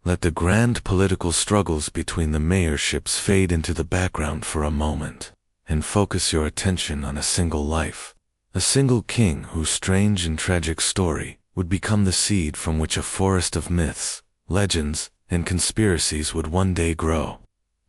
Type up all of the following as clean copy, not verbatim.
Let the grand political struggles between the mayorships fade into the background for a moment, and focus your attention on a single life, a single king whose strange and tragic story would become the seed from which a forest of myths, legends, and conspiracies would one day grow.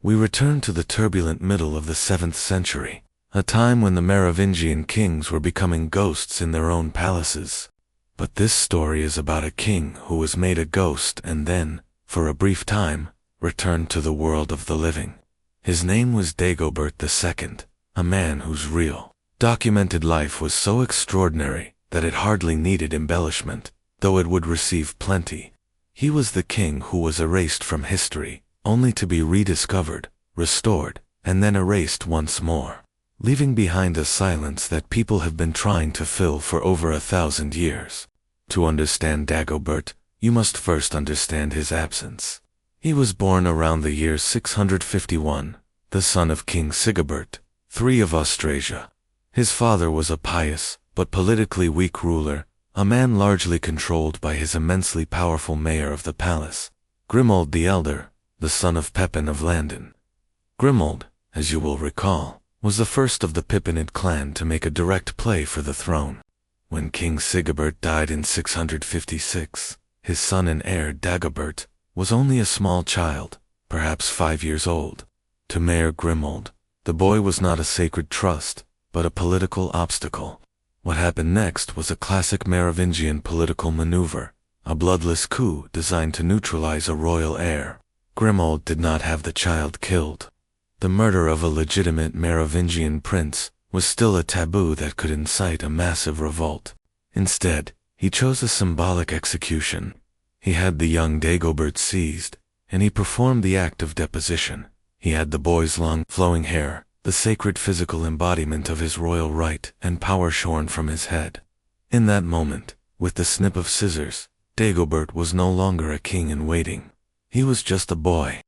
We return to the turbulent middle of the 7th century, a time when the Merovingian kings were becoming ghosts in their own palaces. But this story is about a king who was made a ghost and then, for a brief time, returned to the world of the living. His name was Dagobert II, a man whose real, documented life was so extraordinary that it hardly needed embellishment, though it would receive plenty. He was the king who was erased from history, only to be rediscovered, restored, and then erased once more, leaving behind a silence that people have been trying to fill for over 1,000 years. To understand Dagobert, you must first understand his absence. He was born around the year 651, the son of King Sigibert III of Austrasia. His father was a pious, but politically weak ruler, a man largely controlled by his immensely powerful mayor of the palace, Grimoald the Elder, the son of Pepin of Landen. Grimoald, as you will recall, was the first of the Pippinid clan to make a direct play for the throne. When King Sigibert died in 656, his son and heir Dagobert was only a small child, perhaps 5 years old. To Mayor Grimoald, the boy was not a sacred trust, but a political obstacle. What happened next was a classic Merovingian political maneuver, a bloodless coup designed to neutralize a royal heir. Grimoald did not have the child killed. The murder of a legitimate Merovingian prince was still a taboo that could incite a massive revolt. Instead, he chose a symbolic execution. He had the young Dagobert seized, and he performed the act of deposition. He had the boy's long, flowing hair, the sacred physical embodiment of his royal right and power, shorn from his head. In that moment, with the snip of scissors, Dagobert was no longer a king in waiting. He was just a boy.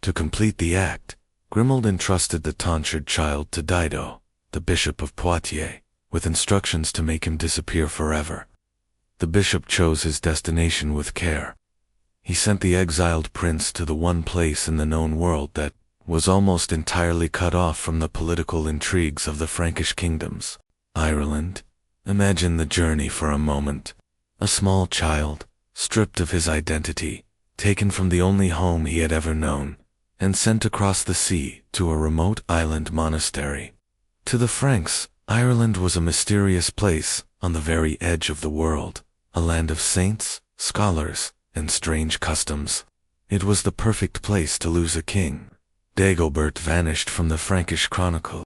To complete the act, Grimoald entrusted the tonsured child to Dido, the bishop of Poitiers, with instructions to make him disappear forever. The bishop chose his destination with care. He sent the exiled prince to the one place in the known world that was almost entirely cut off from the political intrigues of the Frankish kingdoms, Ireland. Imagine the journey for a moment. A small child, stripped of his identity, taken from the only home he had ever known, and sent across the sea to a remote island monastery. To the Franks, Ireland was a mysterious place on the very edge of the world, a land of saints, scholars, and strange customs. It was the perfect place to lose a king. Dagobert vanished from the Frankish chronicle.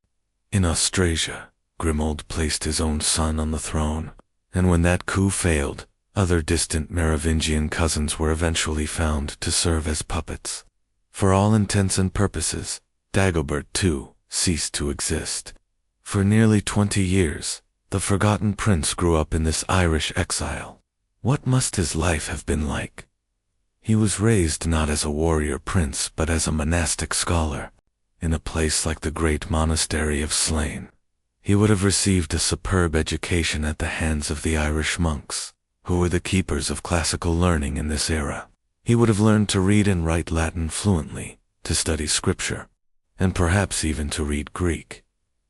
In Austrasia, Grimoald placed his own son on the throne, and when that coup failed, other distant Merovingian cousins were eventually found to serve as puppets. For all intents and purposes, Dagobert too ceased to exist. For nearly 20 years, the forgotten prince grew up in this Irish exile. What must his life have been like? He was raised not as a warrior prince but as a monastic scholar, in a place like the great monastery of Slane. He would have received a superb education at the hands of the Irish monks, who were the keepers of classical learning in this era. He would have learned to read and write Latin fluently, to study scripture, and perhaps even to read Greek.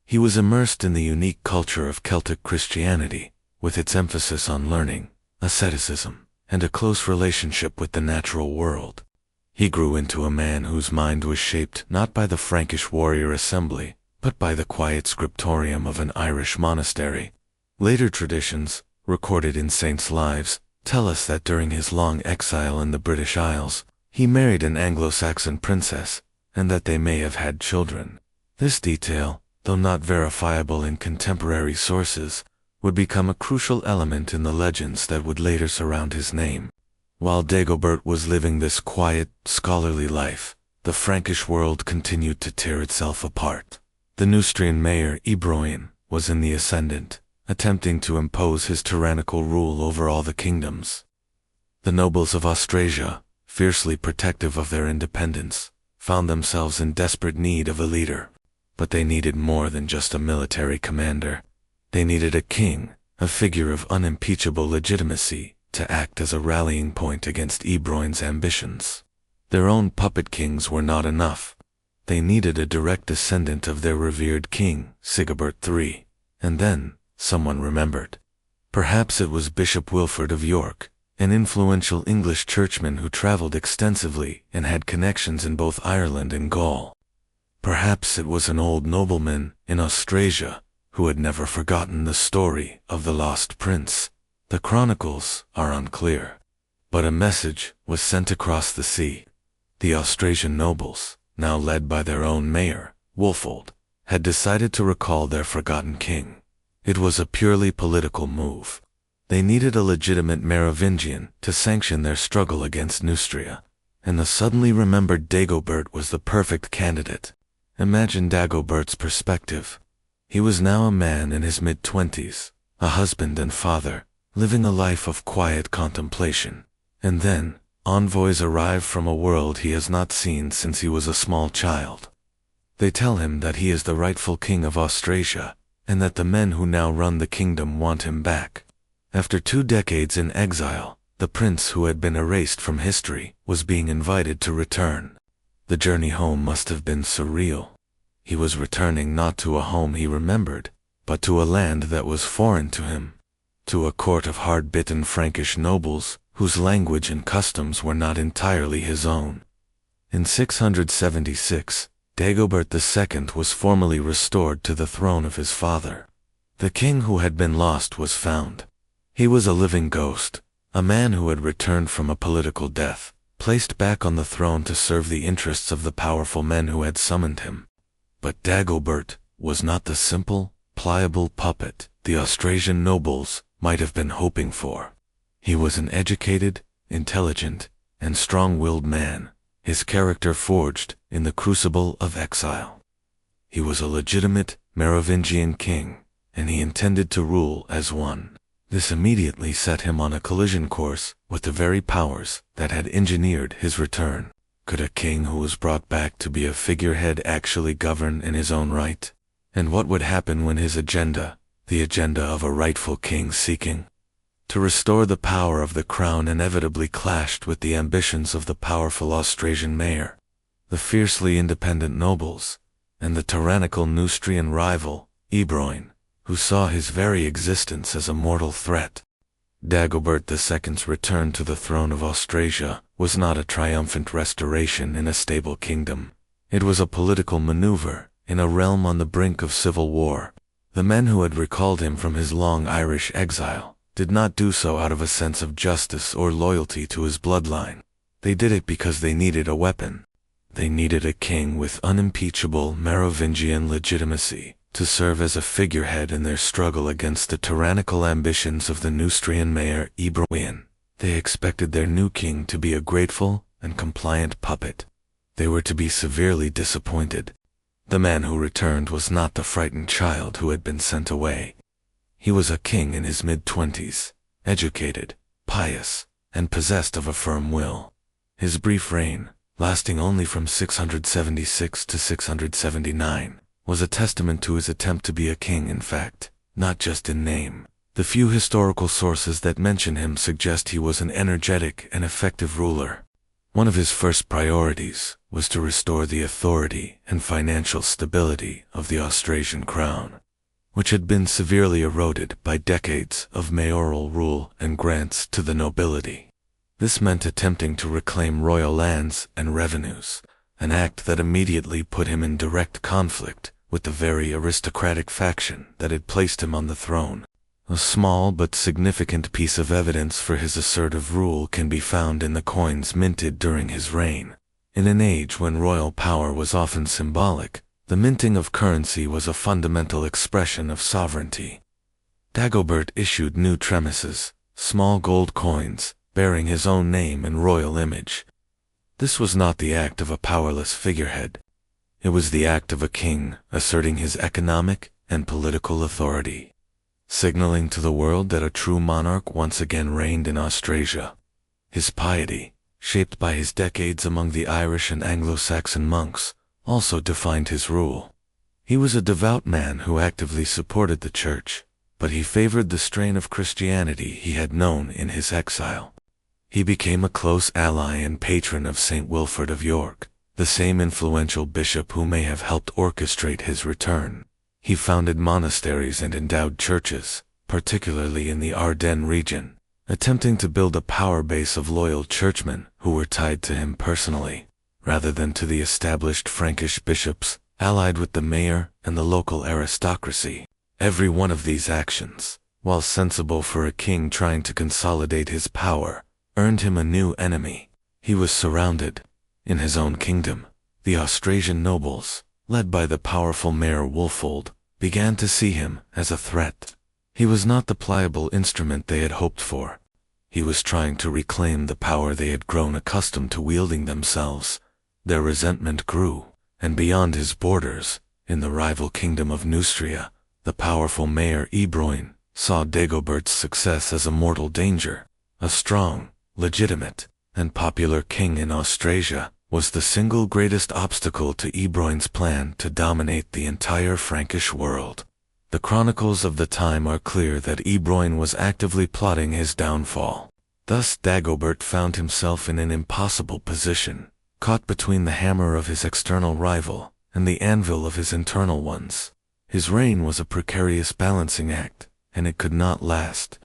He was immersed in the unique culture of Celtic Christianity, with its emphasis on learning, asceticism, and a close relationship with the natural world. He grew into a man whose mind was shaped not by the Frankish warrior assembly, but by the quiet scriptorium of an Irish monastery. Later traditions, recorded in saints' lives, tell us that during his long exile in the British Isles, he married an Anglo-Saxon princess, and that they may have had children. This detail, though not verifiable in contemporary sources, would become a crucial element in the legends that would later surround his name. While Dagobert was living this quiet, scholarly life, the Frankish world continued to tear itself apart. The Neustrian mayor Ebroin was in the ascendant, attempting to impose his tyrannical rule over all the kingdoms. The nobles of Austrasia, fiercely protective of their independence, found themselves in desperate need of a leader. But they needed more than just a military commander. They needed a king, a figure of unimpeachable legitimacy, to act as a rallying point against Ebroin's ambitions. Their own puppet kings were not enough. They needed a direct descendant of their revered king, Dagobert III. And then, someone remembered. Perhaps it was Bishop Wilfrid of York, an influential English churchman who traveled extensively and had connections in both Ireland and Gaul. Perhaps it was an old nobleman in Austrasia who had never forgotten the story of the lost prince. The chronicles are unclear, but a message was sent across the sea. The Austrasian nobles, now led by their own mayor, Wulfold, had decided to recall their forgotten king. It was a purely political move. They needed a legitimate Merovingian to sanction their struggle against Neustria, and the suddenly remembered Dagobert was the perfect candidate. Imagine Dagobert's perspective. He was now a man in his mid-20s, a husband and father, living a life of quiet contemplation. And then, envoys arrive from a world he has not seen since he was a small child. They tell him that he is the rightful king of Austrasia, and that the men who now run the kingdom want him back. After 2 decades in exile, the prince who had been erased from history was being invited to return. The journey home must have been surreal. He was returning not to a home he remembered, but to a land that was foreign to him, to a court of hard-bitten Frankish nobles whose language and customs were not entirely his own. In 676, Dagobert II was formally restored to the throne of his father. The king who had been lost was found. He was a living ghost, a man who had returned from a political death, placed back on the throne to serve the interests of the powerful men who had summoned him. But Dagobert was not the simple, pliable puppet the Austrasian nobles might have been hoping for. He was an educated, intelligent, and strong-willed man, his character forged in the crucible of exile. He was a legitimate Merovingian king, and he intended to rule as one. This immediately set him on a collision course with the very powers that had engineered his return. Could a king who was brought back to be a figurehead actually govern in his own right? And what would happen when his agenda, the agenda of a rightful king seeking to restore the power of the crown, inevitably clashed with the ambitions of the powerful Austrasian mayor, the fiercely independent nobles, and the tyrannical Neustrian rival, Ebroin, who saw his very existence as a mortal threat? Dagobert II's return to the throne of Austrasia was not a triumphant restoration in a stable kingdom. It was a political maneuver in a realm on the brink of civil war. The men who had recalled him from his long Irish exile did not do so out of a sense of justice or loyalty to his bloodline. They did it because they needed a weapon. They needed a king with unimpeachable Merovingian legitimacy to serve as a figurehead in their struggle against the tyrannical ambitions of the Neustrian mayor Ebroin. They expected their new king to be a grateful and compliant puppet. They were to be severely disappointed. The man who returned was not the frightened child who had been sent away. He was a king in his mid-20s, educated, pious, and possessed of a firm will. His brief reign, lasting only from 676 to 679, was a testament to his attempt to be a king in fact, not just in name. The few historical sources that mention him suggest he was an energetic and effective ruler. One of his first priorities was to restore the authority and financial stability of the Austrasian crown, which had been severely eroded by decades of mayoral rule and grants to the nobility. This meant attempting to reclaim royal lands and revenues, an act that immediately put him in direct conflict with the very aristocratic faction that had placed him on the throne. A small but significant piece of evidence for his assertive rule can be found in the coins minted during his reign. In an age when royal power was often symbolic, the minting of currency was a fundamental expression of sovereignty. Dagobert issued new tremises, small gold coins, bearing his own name and royal image. This was not the act of a powerless figurehead. It was the act of a king asserting his economic and political authority, signaling to the world that a true monarch once again reigned in Austrasia. His piety, shaped by his decades among the Irish and Anglo-Saxon monks, also defined his rule. He was a devout man who actively supported the church, but he favored the strain of Christianity he had known in his exile. He became a close ally and patron of St. Wilfrid of York, the same influential bishop who may have helped orchestrate his return. He founded monasteries and endowed churches, particularly in the Ardennes region, attempting to build a power base of loyal churchmen who were tied to him personally, rather than to the established Frankish bishops, allied with the mayor and the local aristocracy. Every one of these actions, while sensible for a king trying to consolidate his power, earned him a new enemy. He was surrounded. In his own kingdom, the Austrasian nobles, led by the powerful Mayor Wulfold, began to see him as a threat. He was not the pliable instrument they had hoped for. He was trying to reclaim the power they had grown accustomed to wielding themselves. Their resentment grew, and beyond his borders, in the rival kingdom of Neustria, the powerful Mayor Ebroin saw Dagobert's success as a mortal danger. A strong, legitimate, and popular king in Austrasia was the single greatest obstacle to Ebroin's plan to dominate the entire Frankish world. The chronicles of the time are clear that Ebroin was actively plotting his downfall. Thus Dagobert found himself in an impossible position, caught between the hammer of his external rival and the anvil of his internal ones. His reign was a precarious balancing act, and it could not last.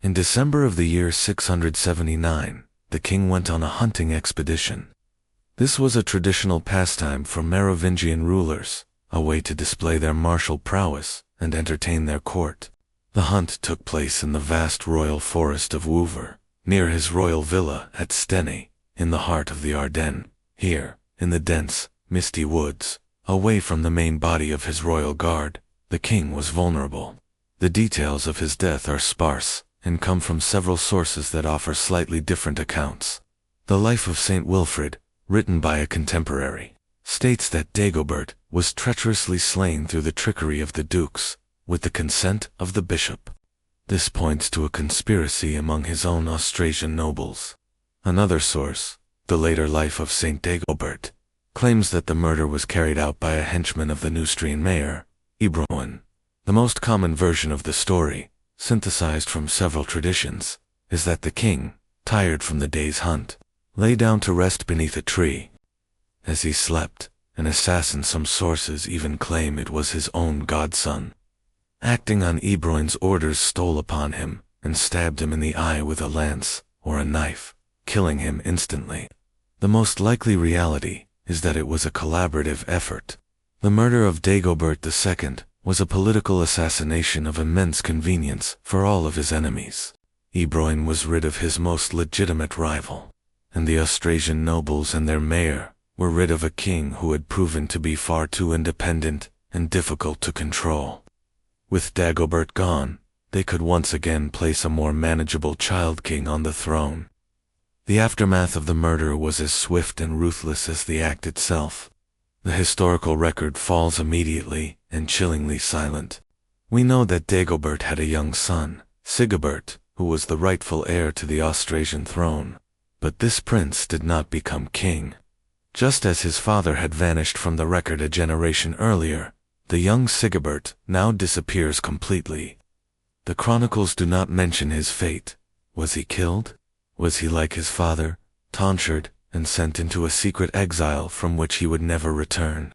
In December of the year 679, the king went on a hunting expedition. This was a traditional pastime for Merovingian rulers, a way to display their martial prowess and entertain their court. The hunt took place in the vast royal forest of Wouver, near his royal villa at Stenay, in the heart of the Ardennes. Here, in the dense, misty woods, away from the main body of his royal guard, the king was vulnerable. The details of his death are sparse and come from several sources that offer slightly different accounts. The Life of St. Wilfrid, written by a contemporary, states that Dagobert was treacherously slain through the trickery of the dukes, with the consent of the bishop. This points to a conspiracy among his own Austrasian nobles. Another source, the later Life of St. Dagobert, claims that the murder was carried out by a henchman of the Neustrian mayor, Ebroin. The most common version of the story, synthesized from several traditions, is that the king, tired from the day's hunt, lay down to rest beneath a tree. As he slept, an assassin, some sources even claim it was his own godson, acting on Ebroin's orders, stole upon him and stabbed him in the eye with a lance or a knife, killing him instantly. The most likely reality is that it was a collaborative effort. The murder of Dagobert II was a political assassination of immense convenience for all of his enemies. Ebroin was rid of his most legitimate rival, and the Austrasian nobles and their mayor were rid of a king who had proven to be far too independent and difficult to control. With Dagobert gone, they could once again place a more manageable child king on the throne. The aftermath of the murder was as swift and ruthless as the act itself. The historical record falls immediately and chillingly silent. We know that Dagobert had a young son, Sigibert, who was the rightful heir to the Austrasian throne. But this prince did not become king. Just as his father had vanished from the record a generation earlier, the young Sigibert now disappears completely. The chronicles do not mention his fate. Was he killed? Was he like his father, tonsured and sent into a secret exile from which he would never return?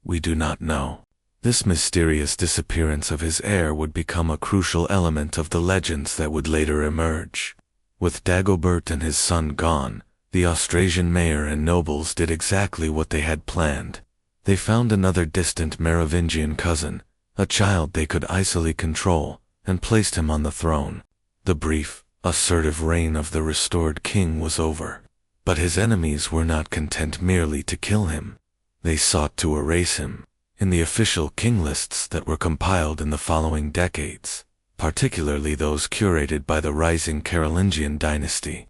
We do not know. This mysterious disappearance of his heir would become a crucial element of the legends that would later emerge. With Dagobert and his son gone, the Austrasian mayor and nobles did exactly what they had planned. They found another distant Merovingian cousin, a child they could easily control, and placed him on the throne. The brief, assertive reign of the restored king was over. But his enemies were not content merely to kill him. They sought to erase him. In the official king lists that were compiled in the following decades, particularly those curated by the rising Carolingian dynasty,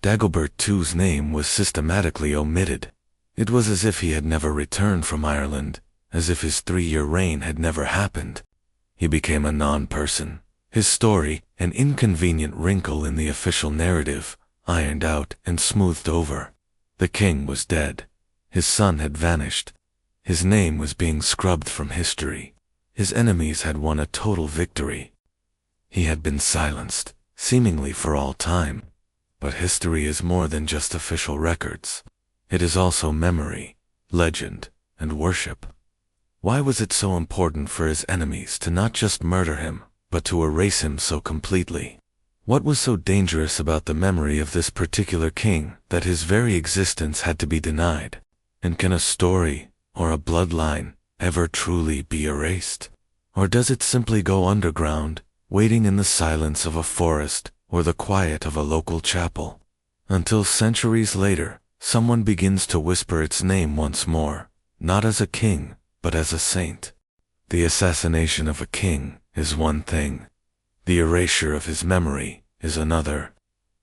Dagobert II's name was systematically omitted. It was as if he had never returned from Ireland, as if his 3-year reign had never happened. He became a non-person. His story, an inconvenient wrinkle in the official narrative, ironed out and smoothed over. The king was dead. His son had vanished. His name was being scrubbed from history. His enemies had won a total victory. He had been silenced, seemingly for all time. But history is more than just official records. It is also memory, legend, and worship. Why was it so important for his enemies to not just murder him, but to erase him so completely? What was so dangerous about the memory of this particular king that his very existence had to be denied? And can a story, or a bloodline, ever truly be erased? Or does it simply go underground, waiting in the silence of a forest or the quiet of a local chapel, until centuries later, someone begins to whisper its name once more, not as a king, but as a saint? The assassination of a king is one thing. The erasure of his memory is another.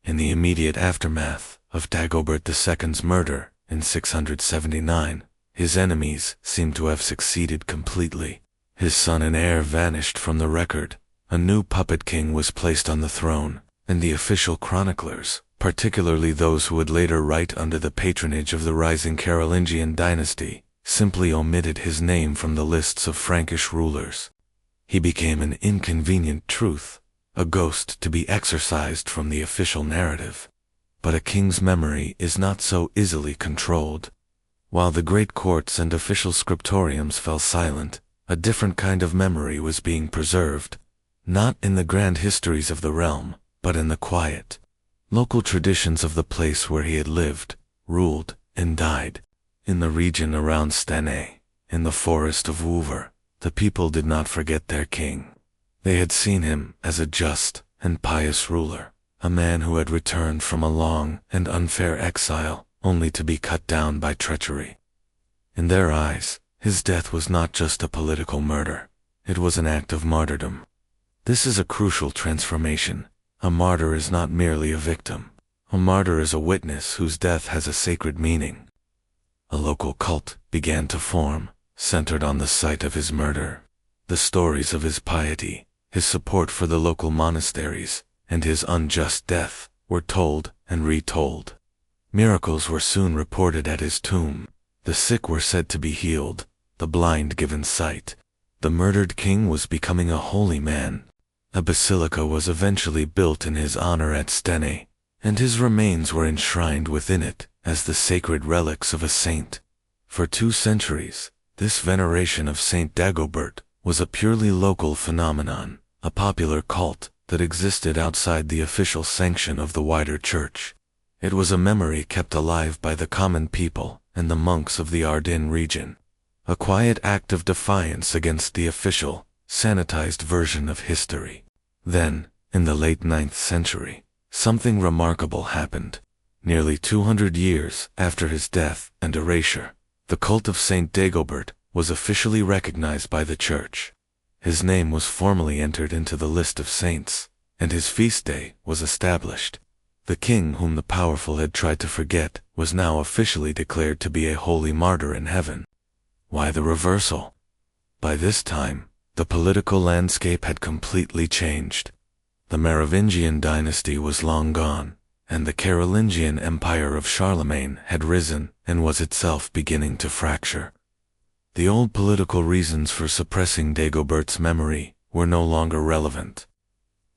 In the immediate aftermath of Dagobert II's murder in 679, his enemies seem to have succeeded completely. His son and heir vanished from the record. A new puppet king was placed on the throne, and the official chroniclers, particularly those who would later write under the patronage of the rising Carolingian dynasty, simply omitted his name from the lists of Frankish rulers. He became an inconvenient truth, a ghost to be exorcised from the official narrative. But a king's memory is not so easily controlled. While the great courts and official scriptoriums fell silent, a different kind of memory was being preserved, not in the grand histories of the realm, but in the quiet, local traditions of the place where he had lived, ruled, and died. In the region around Stenay, in the forest of Woover, the people did not forget their king. They had seen him as a just and pious ruler, a man who had returned from a long and unfair exile, only to be cut down by treachery. In their eyes, his death was not just a political murder, it was an act of martyrdom. This is a crucial transformation. A martyr is not merely a victim. A martyr is a witness whose death has a sacred meaning. A local cult began to form, centered on the site of his murder. The stories of his piety, his support for the local monasteries, and his unjust death were told and retold. Miracles were soon reported at his tomb. The sick were said to be healed, the blind given sight. The murdered king was becoming a holy man. A basilica was eventually built in his honor at Stenay, and his remains were enshrined within it as the sacred relics of a saint. For 2 centuries, this veneration of Saint Dagobert was a purely local phenomenon, a popular cult that existed outside the official sanction of the wider church. It was a memory kept alive by the common people and the monks of the Ardennes region, a quiet act of defiance against the official, sanitized version of history. Then, in the late 9th century, something remarkable happened. Nearly 200 years after his death and erasure, the cult of Saint Dagobert was officially recognized by the church. His name was formally entered into the list of saints, and his feast day was established. The king whom the powerful had tried to forget was now officially declared to be a holy martyr in heaven. Why the reversal? By this time, the political landscape had completely changed. The Merovingian dynasty was long gone, and the Carolingian Empire of Charlemagne had risen and was itself beginning to fracture. The old political reasons for suppressing Dagobert's memory were no longer relevant.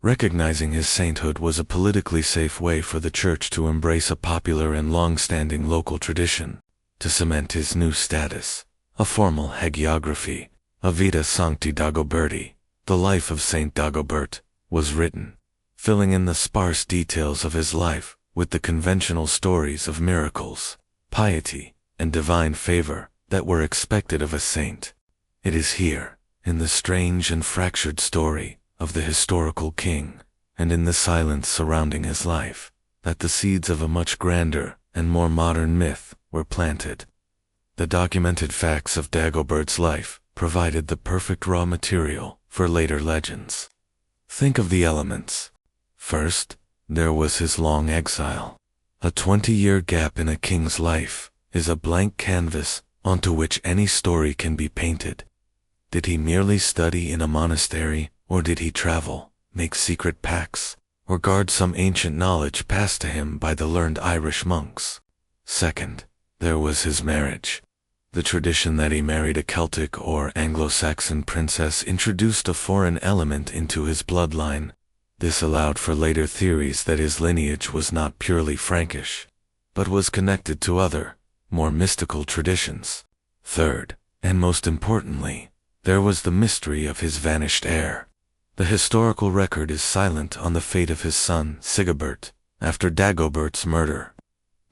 Recognizing his sainthood was a politically safe way for the church to embrace a popular and long-standing local tradition, to cement his new status. A formal hagiography, a Vita Sancti Dagoberti, the life of Saint Dagobert, was written, filling in the sparse details of his life with the conventional stories of miracles, piety, and divine favor that were expected of a saint. It is here, in the strange and fractured story of the historical king, and in the silence surrounding his life, that the seeds of a much grander and more modern myth were planted. The documented facts of Dagobert's life provided the perfect raw material for later legends. Think of the elements. First, there was his long exile. A 20-year gap in a king's life is a blank canvas onto which any story can be painted. Did he merely study in a monastery, or did he travel, make secret pacts, or guard some ancient knowledge passed to him by the learned Irish monks? Second, there was his marriage. The tradition that he married a Celtic or Anglo-Saxon princess introduced a foreign element into his bloodline. This allowed for later theories that his lineage was not purely Frankish, but was connected to other, more mystical traditions. Third, and most importantly, there was the mystery of his vanished heir. The historical record is silent on the fate of his son, Sigibert, after Dagobert's murder.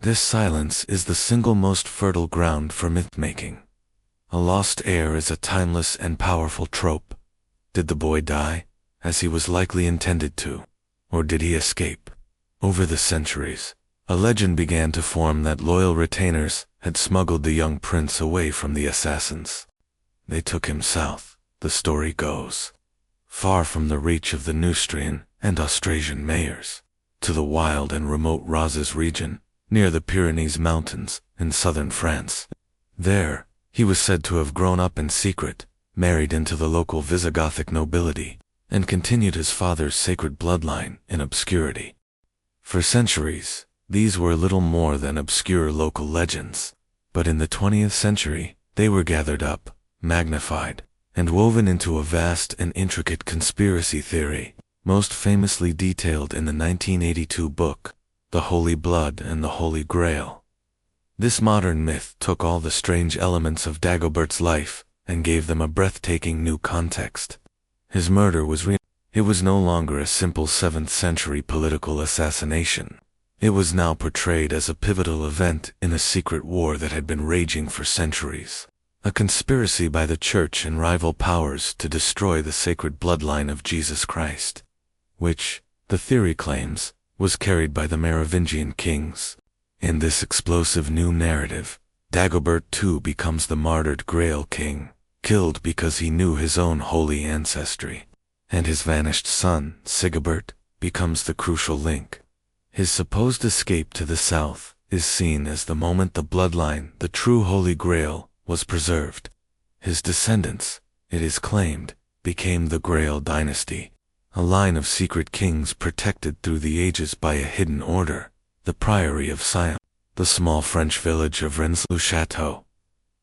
This silence is the single most fertile ground for myth-making. A lost heir is a timeless and powerful trope. Did the boy die, as he was likely intended to, or did he escape? Over the centuries, a legend began to form that loyal retainers had smuggled the young prince away from the assassins. They took him south, the story goes, far from the reach of the Neustrian and Austrasian mayors, to the wild and remote Razes region, near the Pyrenees Mountains in southern France. There, he was said to have grown up in secret, married into the local Visigothic nobility, and continued his father's sacred bloodline in obscurity. For centuries, these were little more than obscure local legends, but in the 20th century, they were gathered up, magnified, and woven into a vast and intricate conspiracy theory, most famously detailed in the 1982 book, The Holy Blood and the Holy Grail. This modern myth took all the strange elements of Dagobert's life and gave them a breathtaking new context. His murder was real. It was no longer a simple 7th century political assassination. It was now portrayed as a pivotal event in a secret war that had been raging for centuries. A conspiracy by the church and rival powers to destroy the sacred bloodline of Jesus Christ, which, the theory claims, was carried by the Merovingian kings. In this explosive new narrative, Dagobert too becomes the martyred Grail king, killed because he knew his own holy ancestry, and his vanished son, Sigibert, becomes the crucial link. His supposed escape to the south is seen as the moment the bloodline, the true Holy Grail, was preserved. His descendants, it is claimed, became the Grail dynasty, a line of secret kings protected through the ages by a hidden order, the Priory of Sion. The small French village of Rennes-le-Château,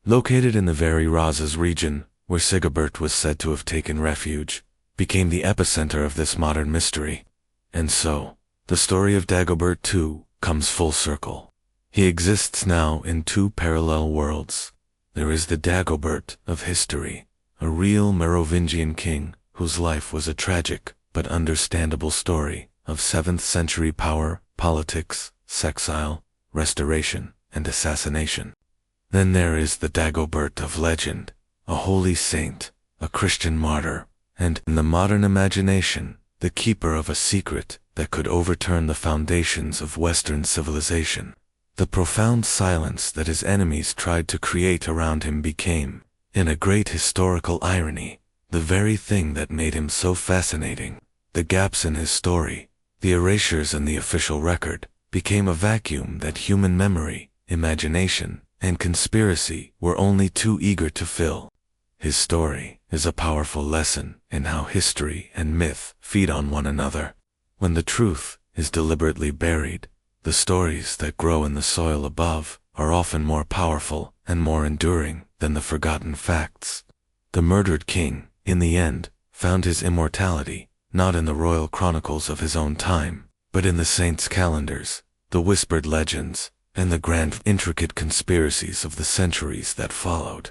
located in the very Razes region, where Sigibert was said to have taken refuge, became the epicenter of this modern mystery. And so, the story of Dagobert too comes full circle. He exists now in two parallel worlds. There is the Dagobert of history, a real Merovingian king whose life was a tragic but understandable story of 7th century power, politics, sexile, restoration, and assassination. Then there is the Dagobert of legend, a holy saint, a Christian martyr, and, in the modern imagination, the keeper of a secret that could overturn the foundations of Western civilization. The profound silence that his enemies tried to create around him became, in a great historical irony, the very thing that made him so fascinating. The gaps in his story, the erasures in the official record, became a vacuum that human memory, imagination, and conspiracy were only too eager to fill. His story is a powerful lesson in how history and myth feed on one another. When the truth is deliberately buried, the stories that grow in the soil above are often more powerful and more enduring than the forgotten facts. The murdered king, in the end, found his immortality, not in the royal chronicles of his own time, but in the saints' calendars, the whispered legends, and the grand intricate conspiracies of the centuries that followed.